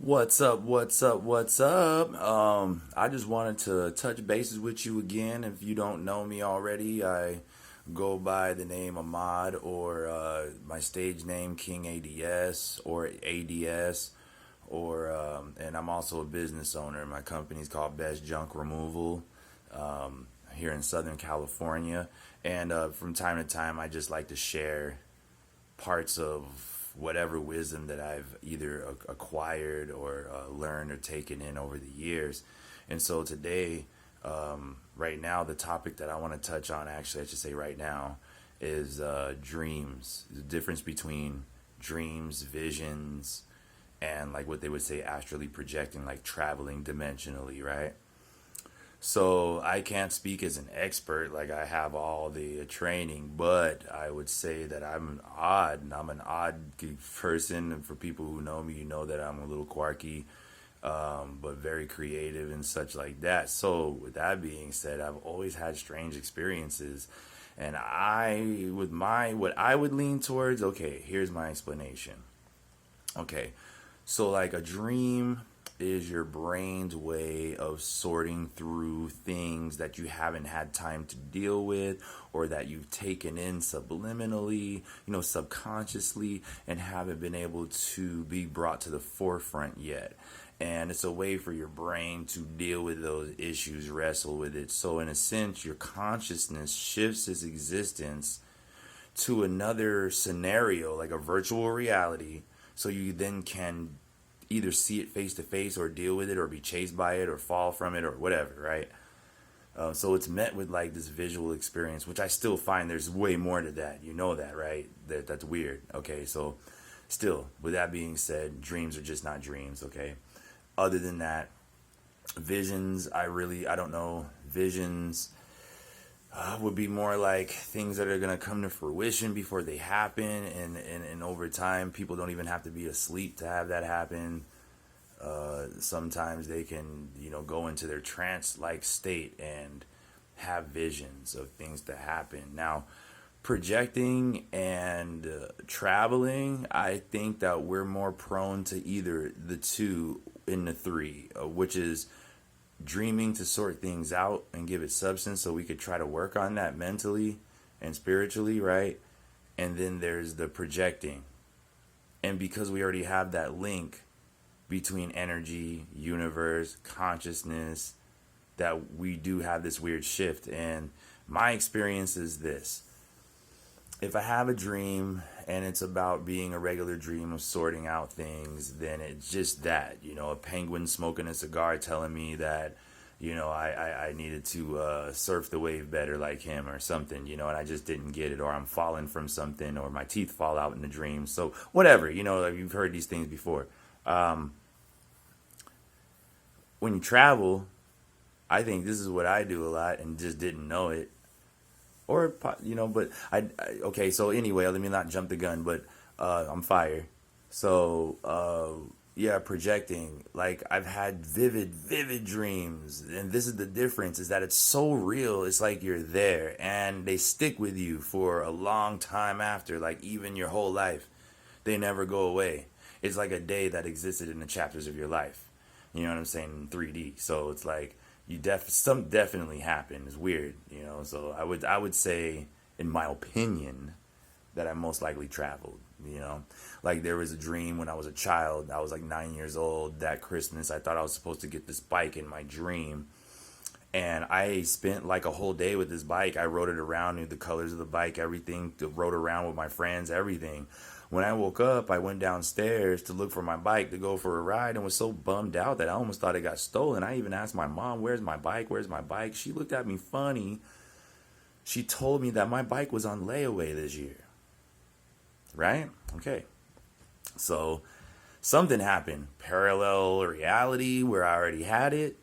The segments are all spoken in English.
What's up? What's up? What's up? I just wanted to touch bases with you again. If you don't know me already, I go by the name Ahmad or my stage name King A.D.S. or A.D.S. And I'm also a business owner. My company's called Best Junk Removal here in Southern California. And from time to time, I just like to share parts of whatever wisdom that I've either acquired or learned or taken in over the years. And so today, right now, the topic that I want to touch on, actually, I should say right now, is dreams. The difference between dreams, visions, and like what they would say astrally projecting, like traveling dimensionally, right? So I can't speak as an expert, like I have all the training, but I would say that I'm an odd person. And for people who know me, you know that I'm a little quirky, but very creative and such like that. So with that being said, I've always had strange experiences, and what I would lean towards. Okay, here's my explanation. Okay, so like a dream is your brain's way of sorting through things that you haven't had time to deal with or that you've taken in subliminally, subconsciously, and haven't been able to be brought to the forefront yet. And it's a way for your brain to deal with those issues, wrestle with it. So, in a sense, your consciousness shifts its existence to another scenario, like a virtual reality, so you then can either see it face to face or deal with it or be chased by it or fall from it or whatever, right? So it's met with like this visual experience, which I still find there's way more to that. You know that, right? That's weird. Okay, so still, with that being said, dreams are just not dreams, okay? Other than that, visions, I don't know. Visions would be more like things that are going to come to fruition before they happen. And over time, people don't even have to be asleep to have that happen. Sometimes they can, go into their trance-like state and have visions of things to happen. Now, projecting and traveling, I think that we're more prone to either the two in the three, which is dreaming to sort things out and give it substance so we could try to work on that mentally and spiritually, right? And then there's the projecting. And because we already have that link between energy, universe, consciousness, that we do have this weird shift. And my experience is this: if I have a dream and it's about being a regular dream of sorting out things, then it's just that, a penguin smoking a cigar telling me that, I needed to surf the wave better like him or something, and I just didn't get it, or I'm falling from something, or my teeth fall out in the dream. So whatever, like you've heard these things before. When you travel, I think this is what I do a lot and just didn't know it. Or but okay. So anyway, let me not jump the gun, but I'm fire. So yeah, projecting. Like I've had vivid dreams, and this is the difference: is that it's so real. It's like you're there, and they stick with you for a long time after, like even your whole life. They never go away. It's like a day that existed in the chapters of your life. You know what I'm saying? In 3D. So it's like some definitely happened. It's weird, So I would say, in my opinion, that I most likely traveled. Like there was a dream when I was a child. I was like 9 years old. That Christmas, I thought I was supposed to get this bike in my dream, and I spent like a whole day with this bike. I rode it around, knew the colors of the bike, everything. Rode around with my friends, everything. When I woke up, I went downstairs to look for my bike to go for a ride and was so bummed out that I almost thought it got stolen. I even asked my mom, "Where's my bike? Where's my bike?" She looked at me funny. She told me that my bike was on layaway this year. Right? Okay. So something happened. Parallel reality where I already had it.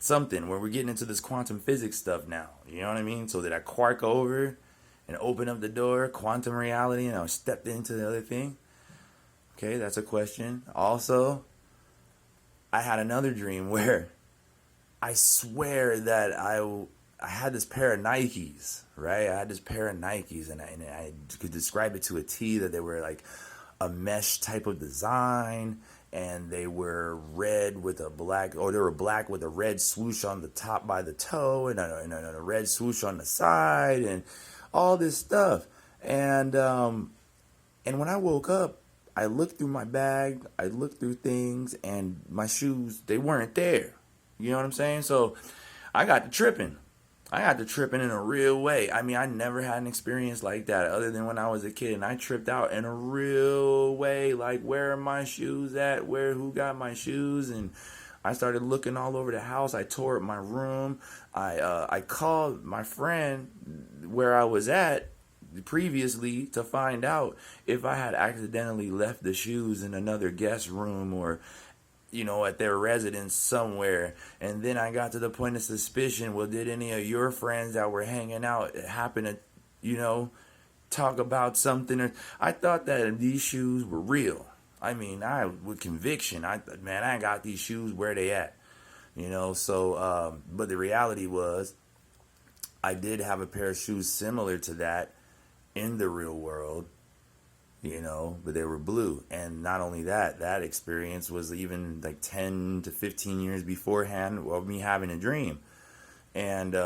Something where we're getting into this quantum physics stuff now. You know what I mean? So did I quark over and open up the door, quantum reality, and I stepped into the other thing? Okay, that's a question. Also, I had another dream where I swear that I had this pair of Nikes, right? I had this pair of Nikes, and I could describe it to a T, that they were like a mesh type of design, and they were red with a black, or they were black with a red swoosh on the top by the toe, and a red swoosh on the side, and all this stuff. And when I woke up, I looked through my bag, I looked through things, and my shoes, they weren't there. You know what I'm saying? So I got to tripping. I got to tripping in a real way. I mean, I never had an experience like that other than when I was a kid, and I tripped out in a real way. Like, where are my shoes at? Who got my shoes? And I started looking all over the house. I tore up my room. I called my friend where I was at previously to find out if I had accidentally left the shoes in another guest room, or at their residence somewhere. And then I got to the point of suspicion. Well, did any of your friends that were hanging out happen to, talk about something? Or I thought that these shoes were real. I mean, with conviction, I got these shoes, where they at? So, but the reality was, I did have a pair of shoes similar to that in the real world, but they were blue. And not only that, that experience was even like 10 to 15 years beforehand of me having a dream. And,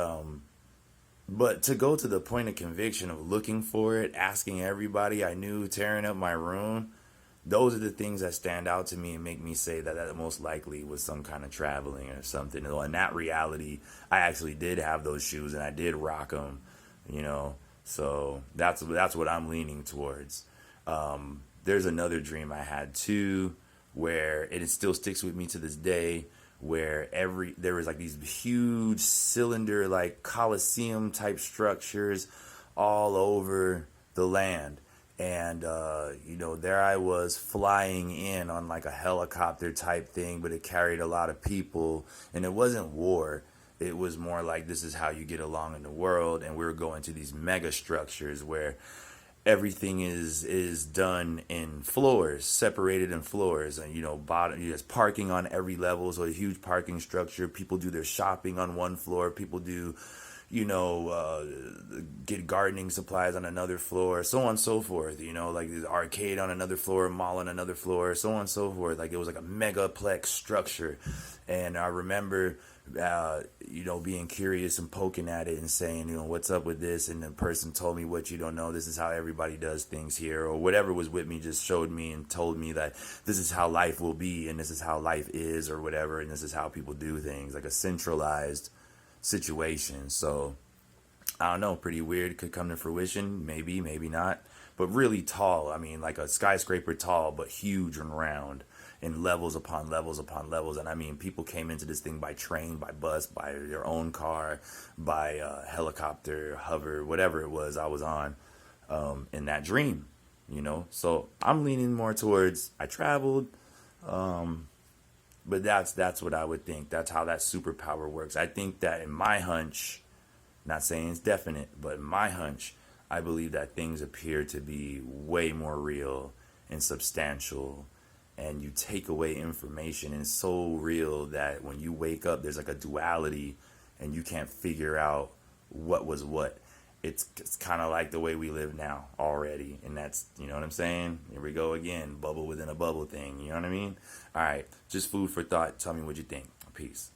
but to go to the point of conviction of looking for it, asking everybody I knew, tearing up my room, those are the things that stand out to me and make me say that most likely was some kind of traveling or something. In that reality, I actually did have those shoes and I did rock them, So that's what I'm leaning towards. There's another dream I had too, where it still sticks with me to this day, where there was like these huge cylinder, like Colosseum type structures all over the land. And, there I was flying in on like a helicopter type thing, but it carried a lot of people, and it wasn't war. It was more like, this is how you get along in the world. And we were going to these mega structures where everything is done in floors, separated in floors, and bottom, there's parking on every level. So a huge parking structure. People do their shopping on one floor. People do, get gardening supplies on another floor, so on and so forth. Like the arcade on another floor, mall on another floor, so on and so forth. Like it was like a megaplex structure. And I remember being curious and poking at it and saying, what's up with this? And the person told me, what you don't know, this is how everybody does things here, or whatever was with me just showed me and told me that this is how life will be, and this is how life is, or whatever, and this is how people do things, like a centralized situation. So I don't know, pretty weird. Could come to fruition, maybe not, but really tall. I mean, like a skyscraper tall, but huge and round, in levels upon levels upon levels. And I mean, people came into this thing by train, by bus, by their own car, by helicopter, hover, whatever it was I was on in that dream, So I'm leaning more towards I traveled, but that's what I would think. That's how that superpower works. I think that in my hunch, not saying it's definite, but in my hunch, I believe that things appear to be way more real and substantial, and you take away information and it's so real that when you wake up, there's like a duality and you can't figure out what was what. It's kind of like the way we live now already. And that's, you know what I'm saying? Here we go again, bubble within a bubble thing. You know what I mean? All right, just food for thought. Tell me what you think. Peace.